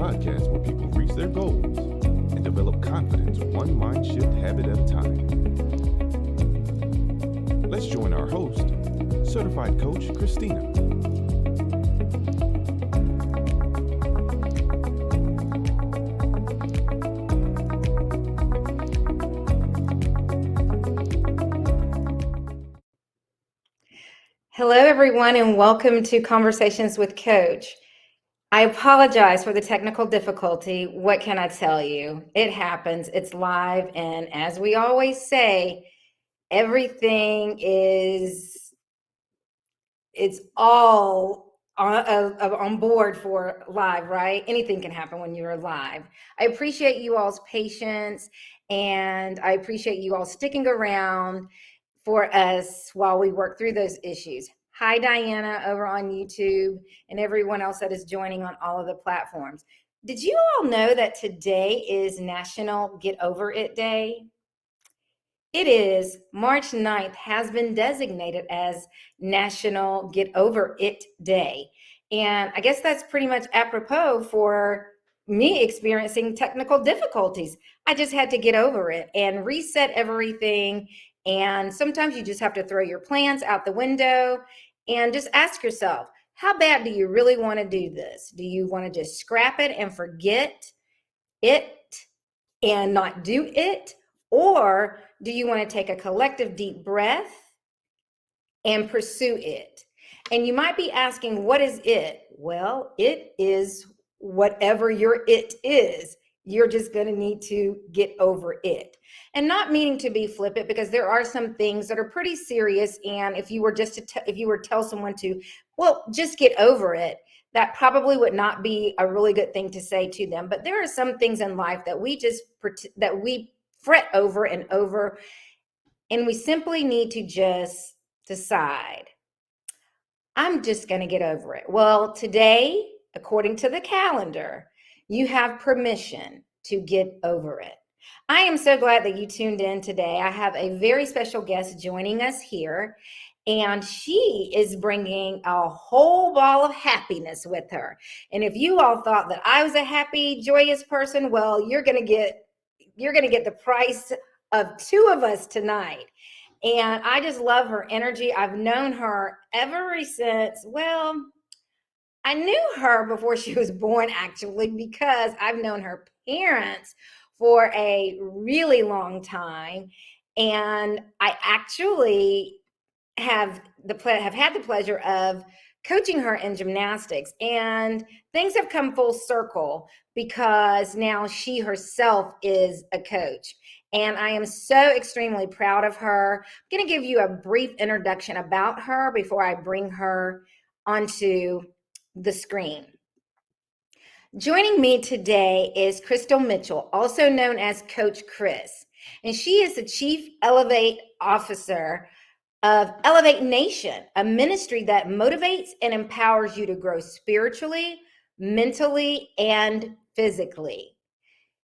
podcast where people reach their goals and develop confidence one mind shift habit at a time. Let's join our host, certified coach Christina. Hello, everyone, and welcome to Conversations with Coach. I apologize for the technical difficulty. What can I tell you? It happens. It's live. And as we always say, everything it's all on board for live, right? Anything can happen when you're live. I appreciate you all's patience, and I appreciate you all sticking around for us while we work through those issues. Hi, Diana, over on YouTube, and everyone else that is joining on all of the platforms. Did you all know that today is National Get Over It Day? It is March 9th, has been designated as National Get Over It Day. And I guess that's pretty much apropos for me experiencing technical difficulties. I just had to get over it and reset everything. And sometimes you just have to throw your plans out the window and just ask yourself, how bad do you really want to do this? Do you want to just scrap it and forget it and not do it? Or do you want to take a collective deep breath and pursue it? And you might be asking, what is it? Well, it is whatever your it is. You're just going to need to get over it. And not meaning to be flippant, because there are some things that are pretty serious. And if you were just if you were to tell someone to, well, just get over it, that probably would not be a really good thing to say to them. But there are some things in life that we fret over and over, and we simply need to just decide, I'm just going to get over it. Well, today, according to the calendar, you have permission to get over it. I am so glad that you tuned in today. I have a very special guest joining us here, and she is bringing a whole ball of happiness with her. And if you all thought that I was a happy, joyous person, well, you're going to get the price of two of us tonight. And I just love her energy. I've known her ever since, well, I knew her before she was born, actually, because I've known her parents for a really long time. And I actually have had the pleasure of coaching her in gymnastics, and things have come full circle because now she herself is a coach. And I am so extremely proud of her. I'm going to give you a brief introduction about her before I bring her onto the screen. Joining me today is Crystal Mitchell, also known as Coach Chris, and she is the Chief Elevate Officer of Elevate Nation, a ministry that motivates and empowers you to grow spiritually, mentally, and physically.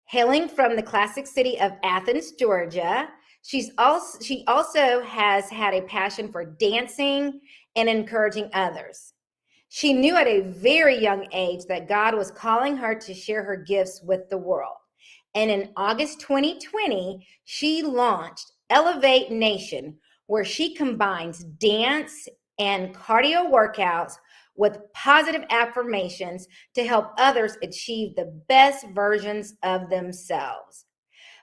Hailing from the classic city of Athens, Georgia, she also has had a passion for dancing and encouraging others. She knew at a very young age that God was calling her to share her gifts with the world. And in August 2020, she launched Elevate Nation, where she combines dance and cardio workouts with positive affirmations to help others achieve the best versions of themselves.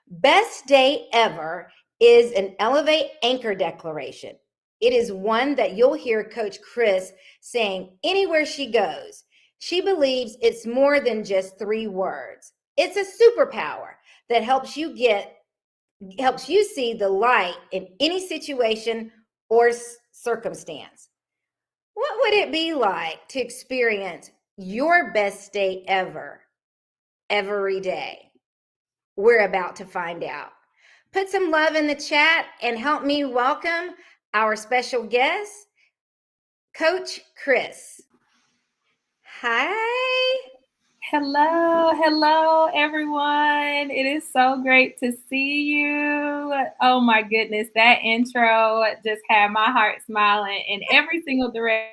Best Day Ever is an Elevate Anchor Declaration. It is one that you'll hear Coach Chris saying anywhere she goes. She believes it's more than just 3 words. It's a superpower that helps you see the light in any situation or circumstance. What would it be like to experience your best day ever, every day? We're about to find out. Put some love in the chat and help me welcome our special guest, Coach Chris. Hi. Hello, everyone. It is so great to see you. Oh my goodness, that intro just had my heart smiling in every single direction.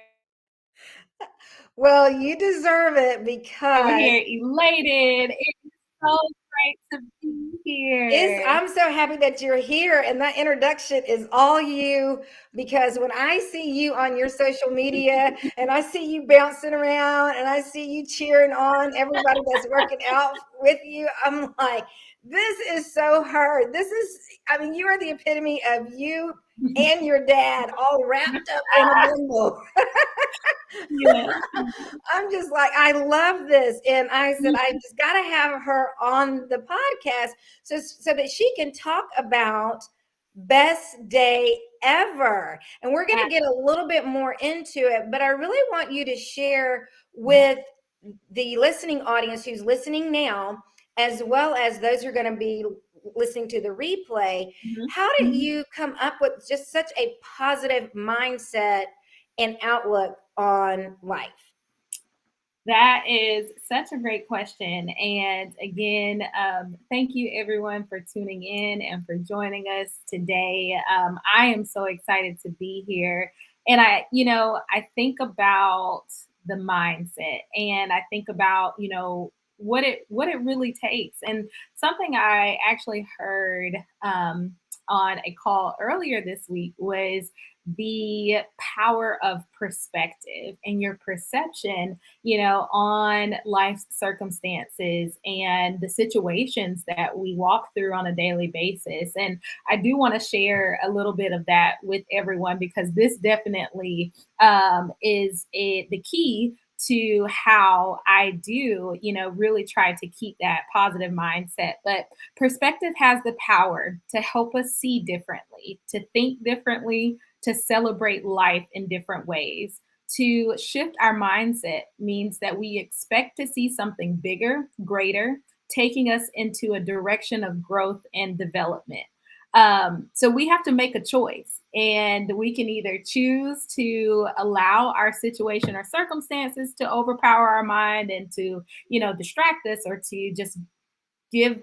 Well, you deserve it Over because here elated. It's so great to be here. I'm so happy that you're here, and that introduction is all you, because when I see you on your social media and I see you bouncing around and I see you cheering on everybody that's working out with you, I'm like, this is so her. This is, I mean, you are the epitome of you and your dad all wrapped up in a bundle. Yeah. I'm just like, I love this. And I said, I just got to have her on the podcast so that she can talk about best day ever. And we're going to get a little bit more into it, but I really want you to share with the listening audience who's listening now, as well as those who are going to be listening to the replay. How did you come up with just such a positive mindset and outlook on life? That is such a great question. And again, thank you everyone for tuning in and for joining us today. I am so excited to be here. And I think about the mindset and I think about, what it really takes. And something I actually heard on a call earlier this week was the power of perspective and your perception, on life's circumstances and the situations that we walk through on a daily basis. And I do want to share a little bit of that with everyone because this definitely is the key to how I do, really try to keep that positive mindset. But perspective has the power to help us see differently, to think differently, to celebrate life in different ways. To shift our mindset means that we expect to see something bigger, greater, taking us into a direction of growth and development. So we have to make a choice, and we can either choose to allow our situation or circumstances to overpower our mind and to, distract us, or to just give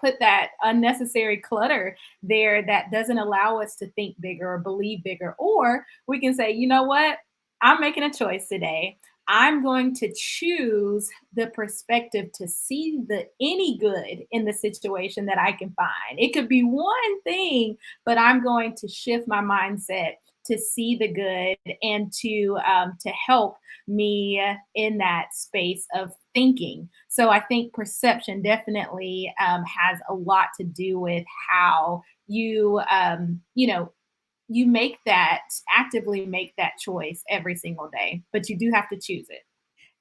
put that unnecessary clutter there that doesn't allow us to think bigger or believe bigger. Or we can say, you know what, I'm making a choice today. I'm going to choose the perspective to see the any good in the situation that I can find. It could be one thing, but I'm going to shift my mindset to see the good and to help me in that space of thinking. So I think perception definitely has a lot to do with how you actively make that choice every single day, but you do have to choose it.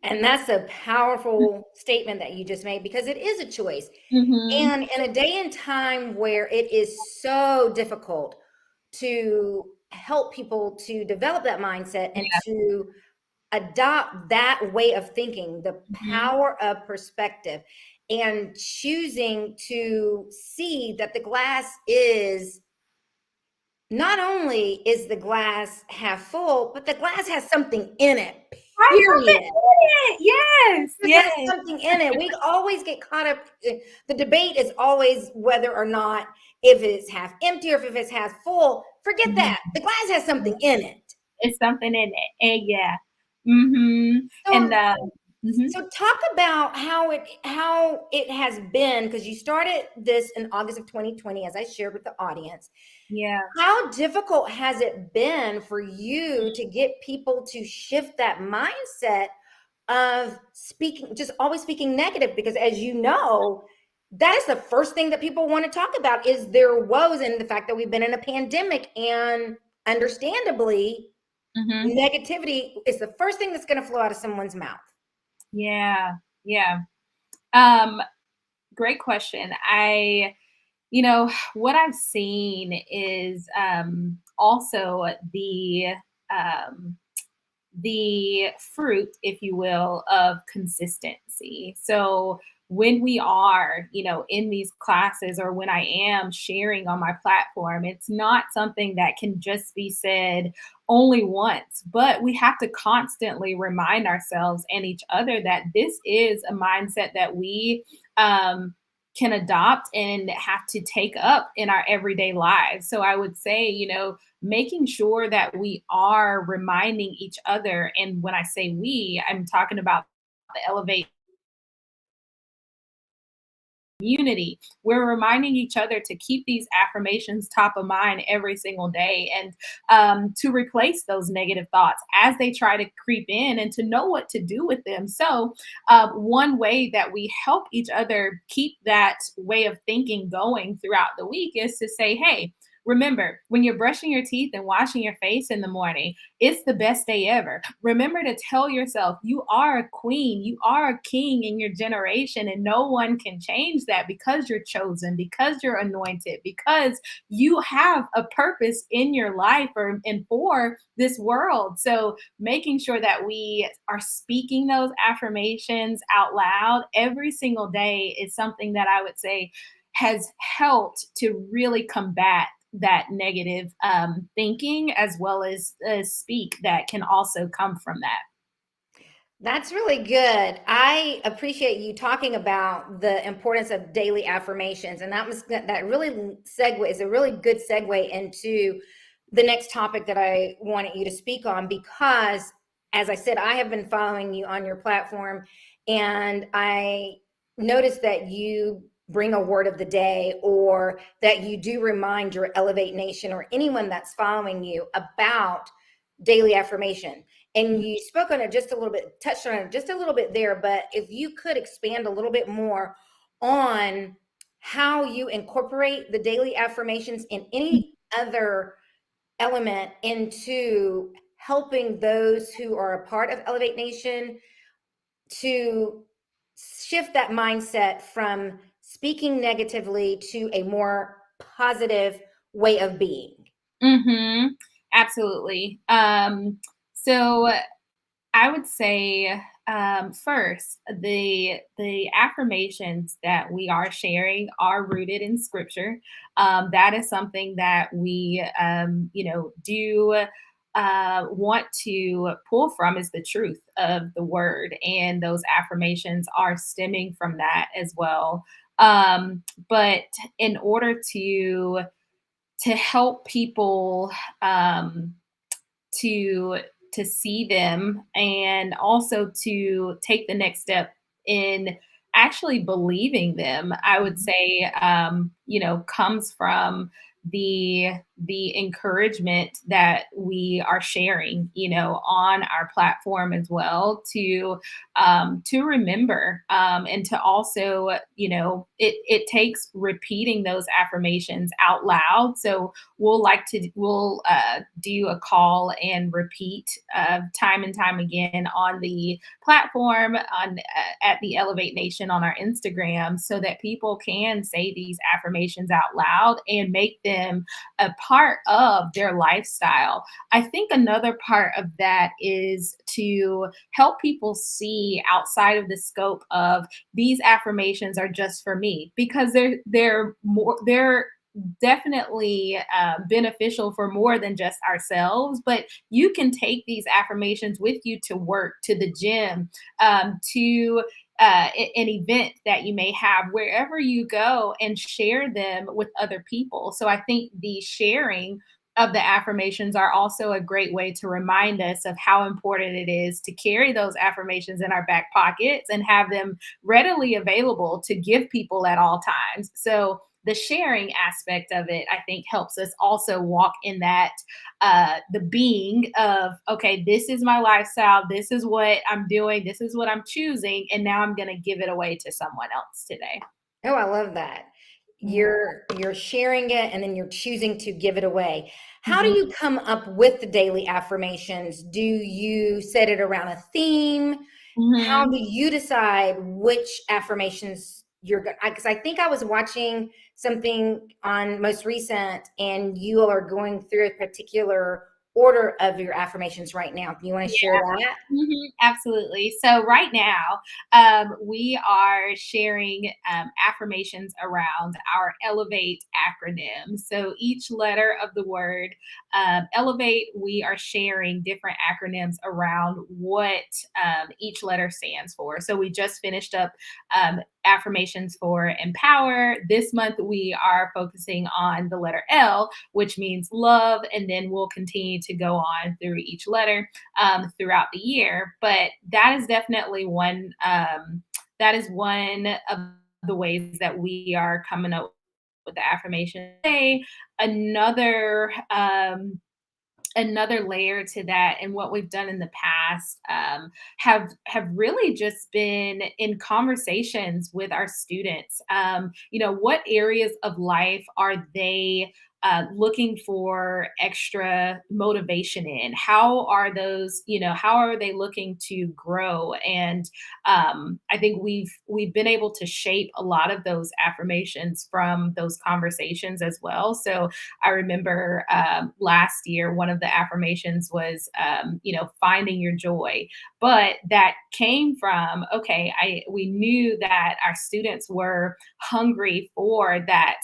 And that's a powerful statement that you just made, because it is a choice. Mm-hmm. And in a day and time where it is so difficult to help people to develop that mindset and Yeah. to adopt that way of thinking, the Mm-hmm. power of perspective, and choosing to see that the glass is, not only is the glass half full, but the glass has something in it, Right, something period. in it. Yes, It has yes. something in it. We always get caught up. The debate is always whether or not, if it's half empty or if it's half full. Forget Mhm. that. The glass has something in it. It's something in it. And yeah. Mm-hmm. And So, mhm. so talk about how it has been, because you started this in August of 2020, as I shared with the audience. Yeah. How difficult has it been for you to get people to shift that mindset of speaking, just always speaking negative? Because as you know, that is the first thing that people want to talk about, is their woes, and the fact that we've been in a pandemic, and understandably, Mm-hmm. negativity is the first thing that's going to flow out of someone's mouth. Yeah. Yeah. Um, Great question. What I've seen is also um, the fruit, if you will, of consistency. So when we are, in these classes, or when I am sharing on my platform, it's not something that can just be said only once, but we have to constantly remind ourselves and each other that this is a mindset that we can adopt and have to take up in our everyday lives. So I would say, making sure that we are reminding each other. And when I say we, I'm talking about the Elevate community. We're reminding each other to keep these affirmations top of mind every single day, and to replace those negative thoughts as they try to creep in, and to know what to do with them. So, one way that we help each other keep that way of thinking going throughout the week is to say, hey, remember, when you're brushing your teeth and washing your face in the morning, it's the best day ever. Remember to tell yourself you are a queen, you are a king in your generation, and no one can change that, because you're chosen, because you're anointed, because you have a purpose in your life and for this world. So, making sure that we are speaking those affirmations out loud every single day is something that I would say has helped to really combat that negative thinking, as well as speak that can also come from that. That's really good. I appreciate you talking about the importance of daily affirmations. And that really segue is a really good segue into the next topic that I wanted you to speak on, because as I said, I have been following you on your platform, and I noticed that you bring a word of the day, or that you do remind your Elevate Nation or anyone that's following you about daily affirmation. And you spoke on it just a little bit, touched on it just a little bit there, but if you could expand a little bit more on how you incorporate the daily affirmations and any other element into helping those who are a part of Elevate Nation to shift that mindset from speaking negatively to a more positive way of being. Mm-hmm. Absolutely. So I would say, first, the affirmations that we are sharing are rooted in Scripture. That is something that we, do want to pull from, is the truth of the Word, and those affirmations are stemming from that as well. But in order to help people, to see them, and also to take the next step in actually believing them, I would say, comes from the encouragement that we are sharing, on our platform as well, to remember, and to also, it takes repeating those affirmations out loud. So we'll do a call and repeat time and time again on the platform, at the Elevate Nation on our Instagram, so that people can say these affirmations out loud and make them a part of their lifestyle. I think another part of that is to help people see outside of the scope of these affirmations are just for me, because they're definitely beneficial for more than just ourselves. But you can take these affirmations with you to work, to the gym, to an event that you may have, wherever you go, and share them with other people. So I think the sharing of the affirmations are also a great way to remind us of how important it is to carry those affirmations in our back pockets and have them readily available to give people at all times. So the sharing aspect of it, I think, helps us also walk in that, the being of, okay, this is my lifestyle, this is what I'm doing, this is what I'm choosing, and now I'm going to give it away to someone else today. Oh, I love that. You're sharing it, and then you're choosing to give it away. How do Mhm. you come up with the daily affirmations? Do you set it around a theme? How Mhm. do you decide which affirmations you're going? Because I think I was watching something on most recent, and you are going through a particular order of your affirmations right now? Do you want to share that? Absolutely. So right now, we are sharing affirmations around our Elevate acronym. So each letter of the word Elevate, we are sharing different acronyms around what each letter stands for. So we just finished up affirmations for empower. This month, we are focusing on the letter L, which means love, and then we'll continue to go on through each letter throughout the year. But that is definitely one. That is one of the ways that we are coming up with the affirmation. Another another layer to that, and what we've done in the past have really just been in conversations with our students. What areas of life are they looking for extra motivation in? How are those, how are they looking to grow? And I think we've been able to shape a lot of those affirmations from those conversations as well. So I remember last year, one of the affirmations was, finding your joy. But that came from, okay, we knew that our students were hungry for that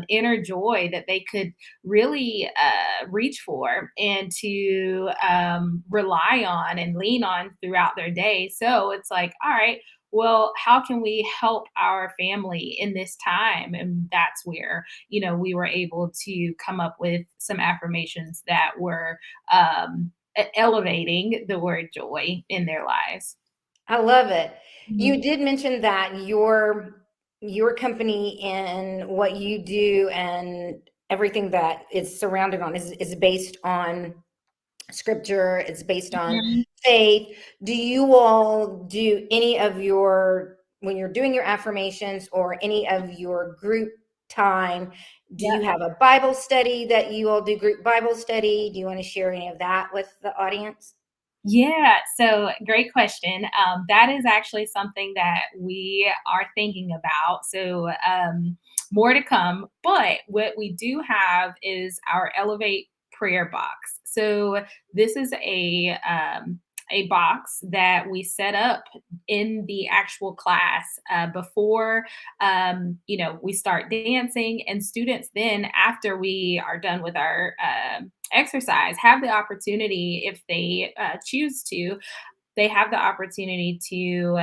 inner joy that they could really reach for and to rely on and lean on throughout their day. So it's like, all right, well, how can we help our family in this time? And that's where, we were able to come up with some affirmations that were elevating the word joy in their lives. I love it. You Mhm. did mention that your company and what you do and everything that is surrounded on is based on scripture, it's based on Mhm. faith. Do you all do any of your, when you're doing your affirmations or any of your group time, do you Yep. have a Bible study that you all do, group Bible study? Do you want to share any of that with the audience? Yeah, so great question. That is actually something that we are thinking about. So more to come. But what we do have is our Elevate prayer box. So this is a box that we set up in the actual class before we start dancing, and students then, after we are done with our exercise, have the opportunity, if they choose to, they have the opportunity to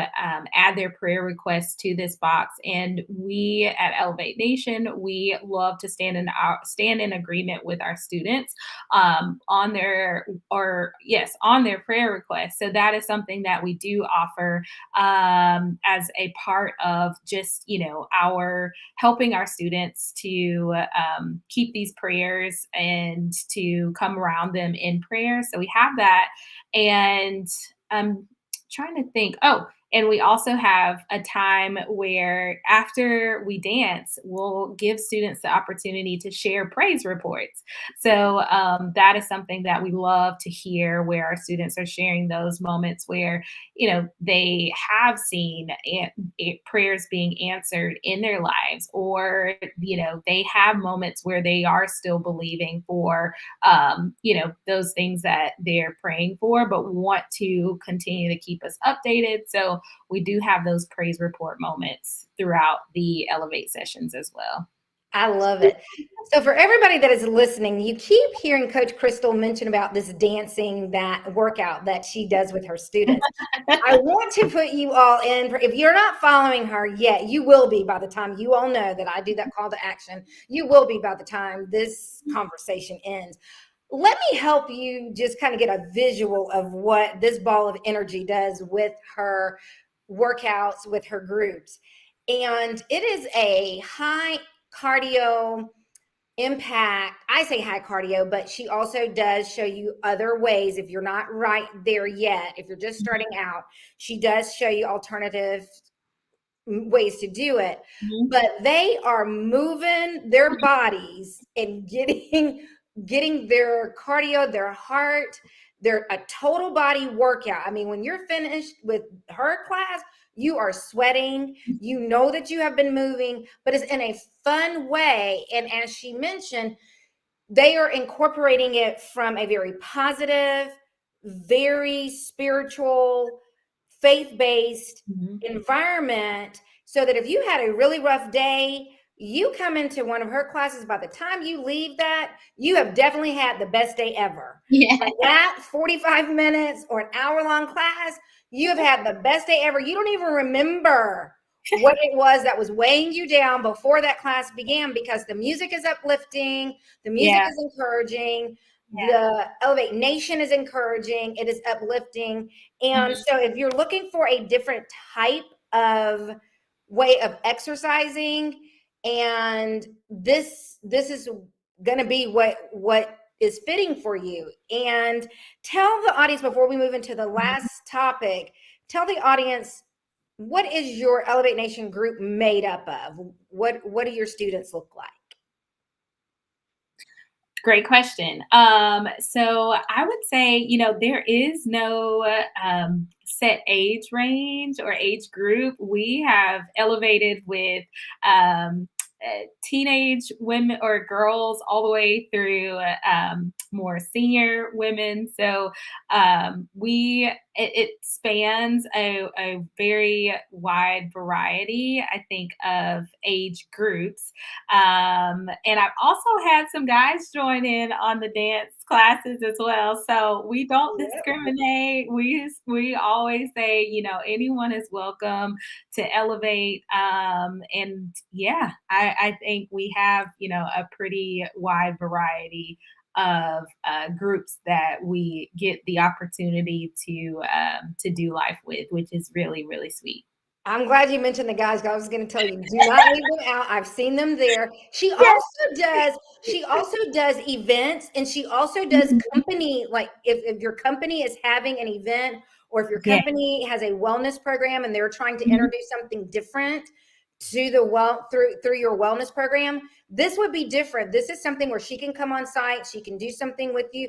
add their prayer requests to this box. And we at Elevate Nation, we love to stand in agreement with our students on their prayer requests. So that is something that we do offer as a part of just our helping our students to keep these prayers and to come around them in prayer. So we have that. And I'm trying to think. Oh, and we also have a time where after we dance, we'll give students the opportunity to share praise reports. So that is something that we love to hear, where our students are sharing those moments where, they have seen prayers being answered in their lives, or, they have moments where they are still believing for those things that they're praying for, but want to continue to keep us updated. So we do have those praise report moments throughout the Elevate sessions as well. I love it. So for everybody that is listening, you keep hearing Coach Crystal mention about this dancing, that workout that she does with her students. I want to put you all in. If you're not following her yet, you will be by the time you all know that I do that call to action. You will be by the time this conversation ends. Let me help you just kind of get a visual of what this ball of energy does with her workouts, with her groups. And it is a high cardio impact. I say high cardio, but she also does show you other ways. If you're not right there yet, if you're just starting out, she does show you alternative ways to do it. Mhm. But they are moving their bodies and getting their cardio, their heart, their a total body workout. I mean, when you're finished with her class, you are sweating, you know that you have been moving, but it's in a fun way. And as she mentioned, they are incorporating it from a very positive, very spiritual, faith-based environment, so that if you had a really rough day, you come into one of her classes, by the time you leave that, you have definitely had the best day ever. Yeah. Like that 45 minutes or an hour-long class, you have had the best day ever. You don't even remember what it was that was weighing you down before that class began, because the music is uplifting, the music is encouraging, the Elevate Nation is encouraging, it is uplifting. And so if you're looking for a different type of way of exercising, and this is going to be what is fitting for you. And tell the audience, before we move into the last topic, tell the audience, what is your Elevate Nation group made up of? What do your students look like? Great question. So I would say, there is no set age range or age group. We have elevated with teenage women or girls all the way through more senior women. So it spans a very wide variety, I think, of age groups. And I've also had some guys join in on the dance classes as well. So we don't discriminate. We always say, anyone is welcome to elevate. And yeah, I think we have, a pretty wide variety of groups that we get the opportunity to do life with, which is really, really sweet. I'm glad you mentioned the guys, because I was going to tell you, do not leave them out. I've seen them there. She also does events, and she also does company. Like if your company is having an event, or if your company has a wellness program and they're trying to introduce something different to the through your wellness program, this would be different. This is something where she can come on site, she can do something with you.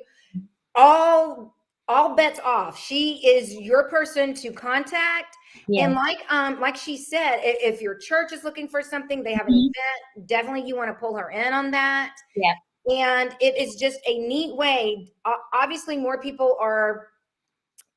All bets off. She is your person to contact. And like she said, if your church is looking for something, they have an event, definitely you want to pull her in on that. Yeah. And it is just a neat way. Obviously, more people are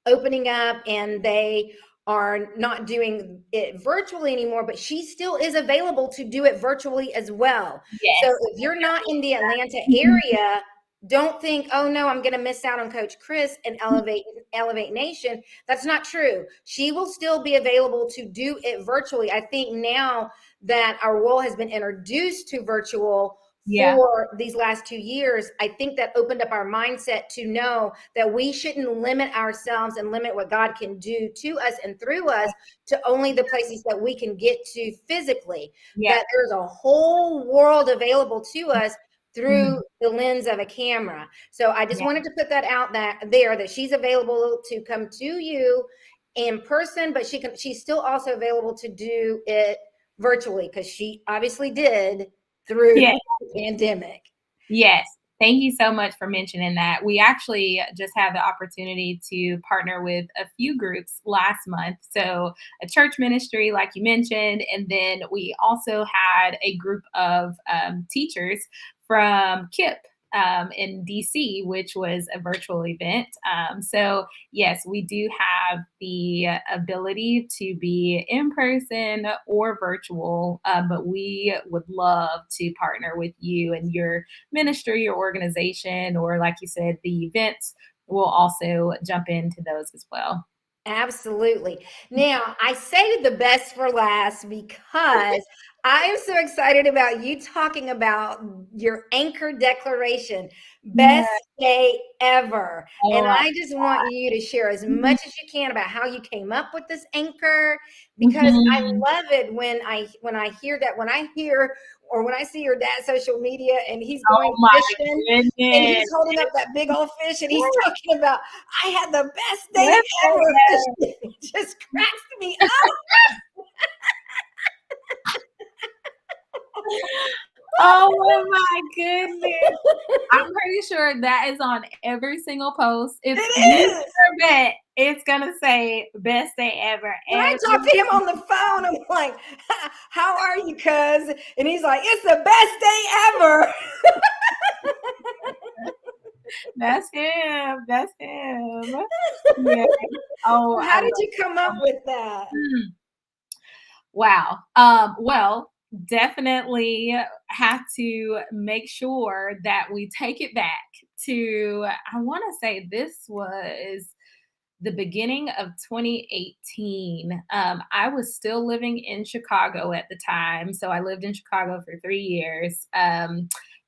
opening up and they are not doing it virtually anymore, but she still is available to do it virtually as well. Yes. So if you're not in the Atlanta area, don't think, oh no, I'm going to miss out on Coach Chris and Elevate Nation. That's not true. She will still be available to do it virtually. I think now that our world has been introduced to virtual for these last 2 years, I think that opened up our mindset to know that we shouldn't limit ourselves and limit what God can do to us and through us to only the places that we can get to physically. That there's a whole world available to us through the lens of a camera. So I just wanted to put that out there that she's available to come to you in person, but she's still also available to do it virtually, because she obviously did through the pandemic. Yes. Thank you so much for mentioning that. We actually just had the opportunity to partner with a few groups last month. So a church ministry, like you mentioned, and then we also had a group of teachers from KIP in DC, which was a virtual event. So yes, we do have the ability to be in person or virtual, but we would love to partner with you and your ministry, your organization, or like you said, the events. We'll also jump into those as well. Absolutely. Now, I saved the best for last because I am so excited about you talking about your anchor declaration, best day ever. And I just want you to share as much as you can about how you came up with this anchor, because I love it when I hear that, when I hear or when I see your dad's social media and he's going fishing and he's holding up that big old fish and he's talking about, I had the best day ever. It just cracks me up. Oh my goodness. I'm pretty sure that is on every single post. It's going to say best day ever. When I talk to him on the phone, I'm like, how are you, cuz? And he's like, it's the best day ever. That's him. That's him. Yeah. Oh, How I did love you come up with that? it. Wow. Well, definitely have to make sure that we take it back to, I want to say this was the beginning of 2018. I was still living in Chicago at the time. So I lived in Chicago for 3 years.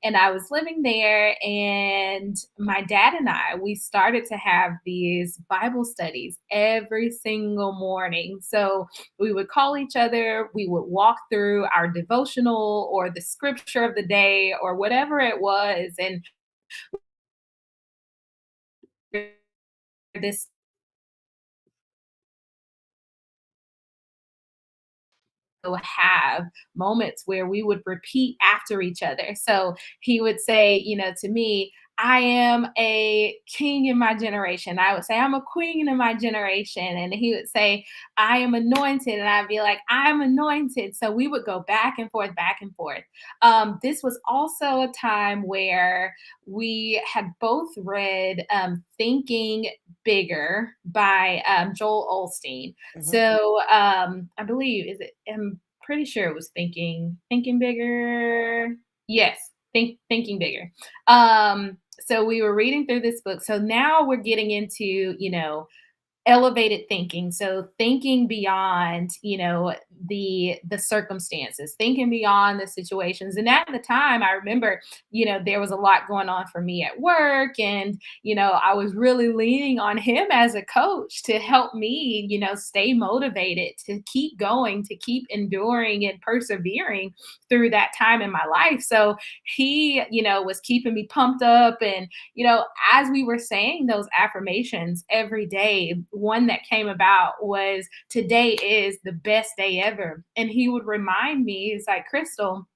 And I was living there, and my dad and I, we started to have these Bible studies every single morning. So we would call each other, we would walk through our devotional or the scripture of the day or whatever it was. And this have moments where we would repeat after each other. So he would say, to me, I am a king in my generation. I would say, I'm a queen in my generation. And he would say, I am anointed. And I'd be like, I'm anointed. So we would go back and forth, back and forth. This was also a time where we had both read Thinking Bigger by Joel Olstein. Mhm. So I believe I'm pretty sure it was Thinking Bigger. Yes, Thinking Bigger. So we were reading through this book. So now we're getting into, elevated thinking, so thinking beyond the circumstances, thinking beyond the situations. And at the time, I remember there was a lot going on for me at work, and I was really leaning on him as a coach to help me stay motivated, to keep going, to keep enduring and persevering through that time in my life. So he was keeping me pumped up. And as we were saying those affirmations every day, one that came about was, today is the best day ever. And he would remind me, he's like, Crystal,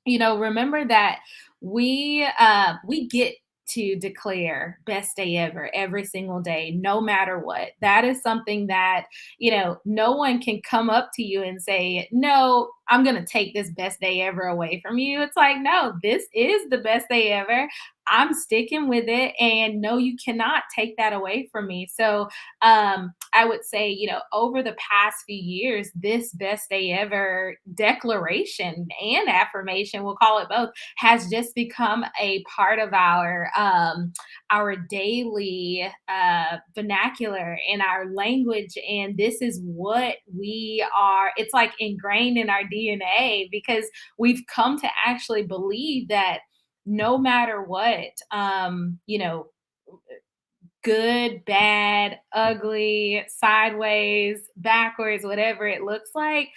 remember that we get to declare best day ever every single day, no matter what. That is something that no one can come up to you and say, no, I'm going to take this best day ever away from you. It's like, no, this is the best day ever. I'm sticking with it, and no, you cannot take that away from me. So I would say, over the past few years, this best day ever declaration and affirmation, we'll call it both, has just become a part of our daily vernacular and our language. And this is what we are. It's like ingrained in our DNA, because we've come to actually believe that no matter what, good, bad, ugly, sideways, backwards, whatever it looks like,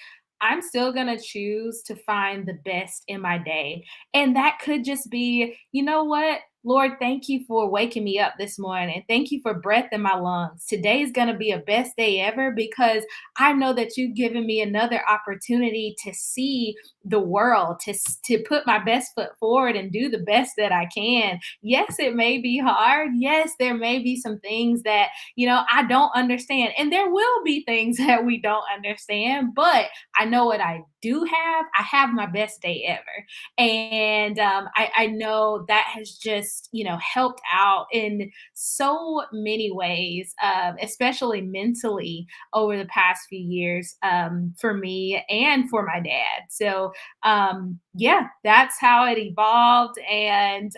I'm still going to choose to find the best in my day. And that could just be, you know what? Lord, thank you for waking me up this morning. Thank you for breath in my lungs. Today is going to be a best day ever, because I know that you've given me another opportunity to see the world, to put my best foot forward and do the best that I can. Yes, it may be hard. Yes, there may be some things that, I don't understand. And there will be things that we don't understand, but I know what I do have. I have my best day ever. And I know that has just, helped out in so many ways, especially mentally over the past few years, for me and for my dad. So yeah, that's how it evolved. And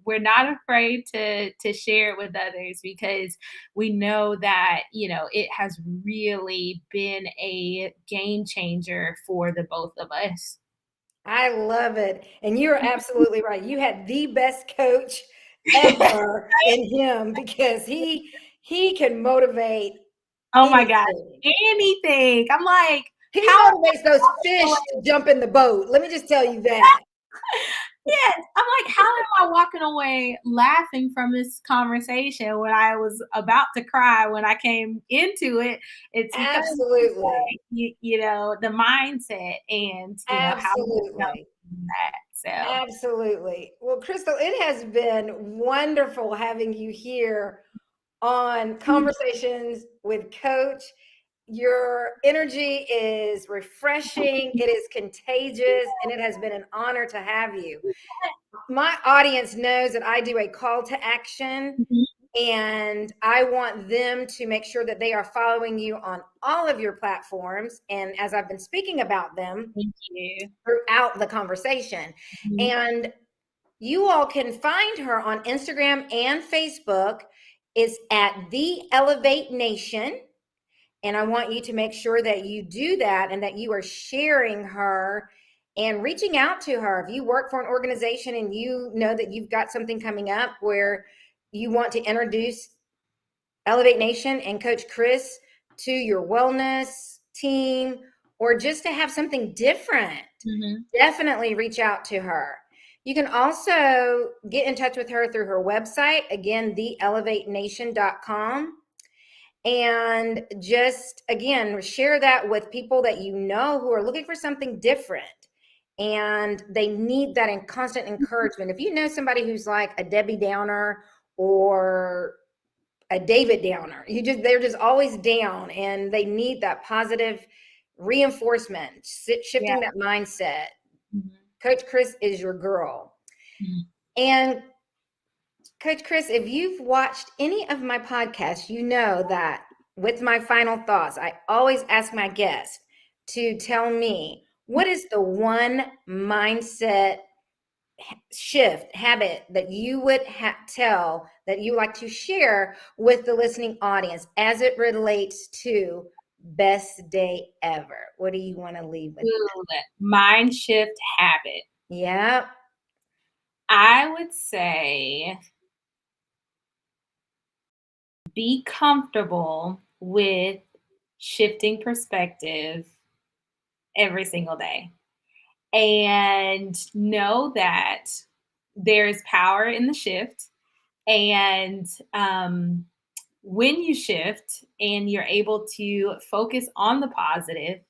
we're not afraid to share it with others, because we know that it has really been a game changer for the both of us. I love it. And you're absolutely right. You had the best coach ever in him, because he can motivate Oh my gosh, anything. anything. I'm like, He how am motivates those I fish to walking jump in the boat. Let me just tell you that. Yes, I'm like, how am I walking away laughing from this conversation when I was about to cry when I came into it? It's because it's Absolutely. like, the mindset and, how we come Absolutely. from that. So, Absolutely. Well, Crystal, it has been wonderful having you here on Conversations with Coach. Your energy is refreshing, it is contagious, and it has been an honor to have you. my audience knows that I do a call to action. Mhm. And I want them to make sure that they are following you on all of your platforms. And as I've been speaking about them Thank you. throughout the conversation. Mhm. And you all can find her on Instagram and Facebook. It's at The Elevate Nation. And I want you to make sure that you do that and that you are sharing her and reaching out to her. If you work for an organization and you know that you've got something coming up where you want to introduce Elevate Nation and Coach Chris to your wellness team, or just to have something different, definitely reach out to her. You can also get in touch with her through her website, again, theelevatenation.com. And just, again, share that with people that you know who are looking for something different. And they need that in constant encouragement. If you know somebody who's like a Debbie Downer or a David Downer, they're just always down and they need that positive reinforcement, shifting that mindset. Coach Chris is your girl. And Coach Chris, if you've watched any of my podcasts, you know that with my final thoughts, I always ask my guests to tell me, what is the one mindset shift, habit that you would tell that you like to share with the listening audience as it relates to best day ever? What do you want to leave with? Mind shift habit. Yeah. I would say be comfortable with shifting perspective every single day and know that there's power in the shift. And when you shift and you're able to focus on the positive,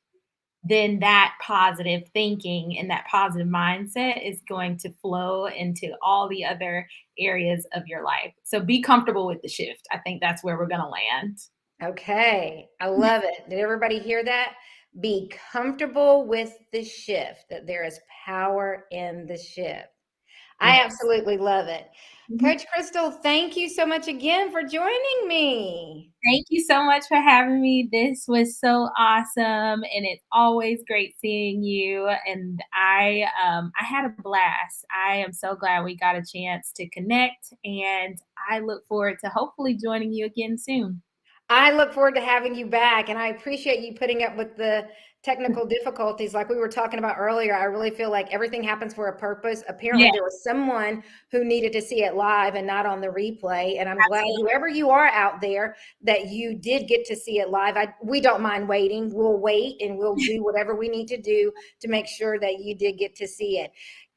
then that positive thinking and that positive mindset is going to flow into all the other areas of your life. So be comfortable with the shift. I think that's where we're going to land. Okay. I love it. Did everybody hear that? Be comfortable with the shift, that there is power in the shift. I Yes. absolutely love it. Mhm. Coach Crystal, thank you so much again for joining me. Thank you so much for having me. This was so awesome, and it's always great seeing you. And I had a blast. I am so glad we got a chance to connect, and I look forward to hopefully joining you again soon. I look forward to having you back, and I appreciate you putting up with the technical difficulties like we were talking about earlier. I really feel like everything happens for a purpose. Apparently, Yeah, there was someone who needed to see it live and not on the replay, and I'm glad absolutely. whoever you are out there that you did get to see it live. We don't mind waiting. We'll wait and we'll do whatever we need to do to make sure that you did get to see it.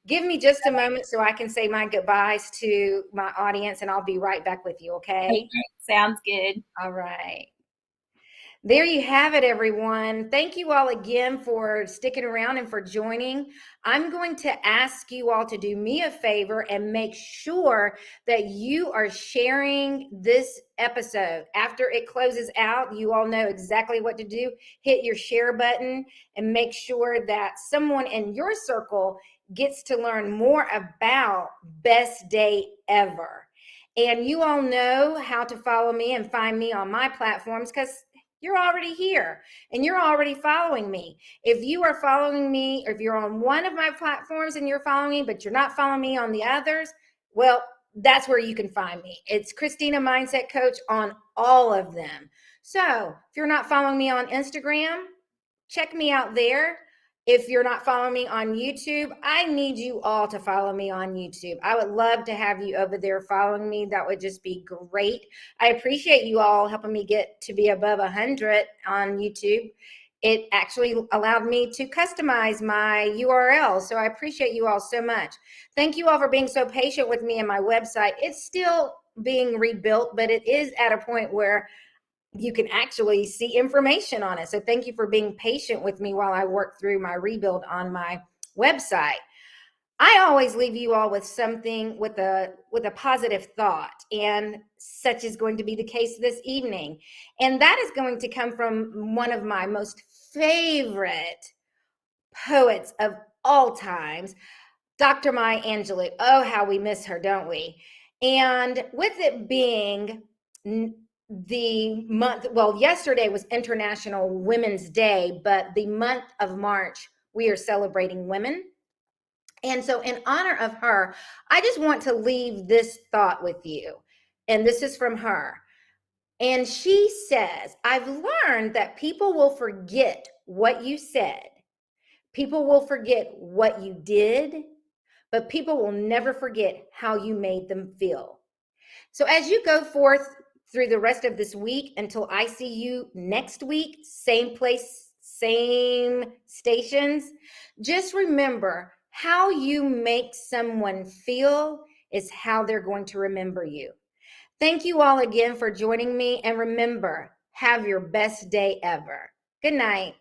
Give me just a moment so I can say my goodbyes to my audience, and I'll be right back with you, okay? Okay, sounds good. All right. There you have it, everyone. Thank you all again for sticking around and for joining. I'm going to ask you all to do me a favor and make sure that you are sharing this episode. After it closes out, you all know exactly what to do. Hit your share button and make sure that someone in your circle gets to learn more about Best Day Ever. And you all know how to follow me and find me on my platforms because you're already here and you're already following me. If you are following me, or if you're on one of my platforms and you're following me, but you're not following me on the others, well, that's where you can find me. It's Christina Mindset Coach on all of them. So if you're not following me on Instagram, check me out there. If you're not following me on YouTube, I need you all to follow me on YouTube. I would love to have you over there following me. That would just be great. I appreciate you all helping me get to be above 100 on YouTube. It actually allowed me to customize my URL. So I appreciate you all so much. Thank you all for being so patient with me and my website. It's still being rebuilt, but it is at a point where you can actually see information on it. So thank you for being patient with me while I work through my rebuild on my website. I always leave you all with something, with a positive thought, and such is going to be the case this evening. And that is going to come from one of my most favorite poets of all times. Dr. Maya Angelou. Oh, how we miss her, don't we? And with it being the month, well, yesterday was International Women's Day, but the month of March, we are celebrating women. And so, in honor of her, I just want to leave this thought with you. And this is from her. And she says, I've learned that people will forget what you said, people will forget what you did, but people will never forget how you made them feel. So as you go forth through the rest of this week until I see you next week, same place, same stations, just remember how you make someone feel is how they're going to remember you. Thank you all again for joining me. And remember, have your best day ever. Good night.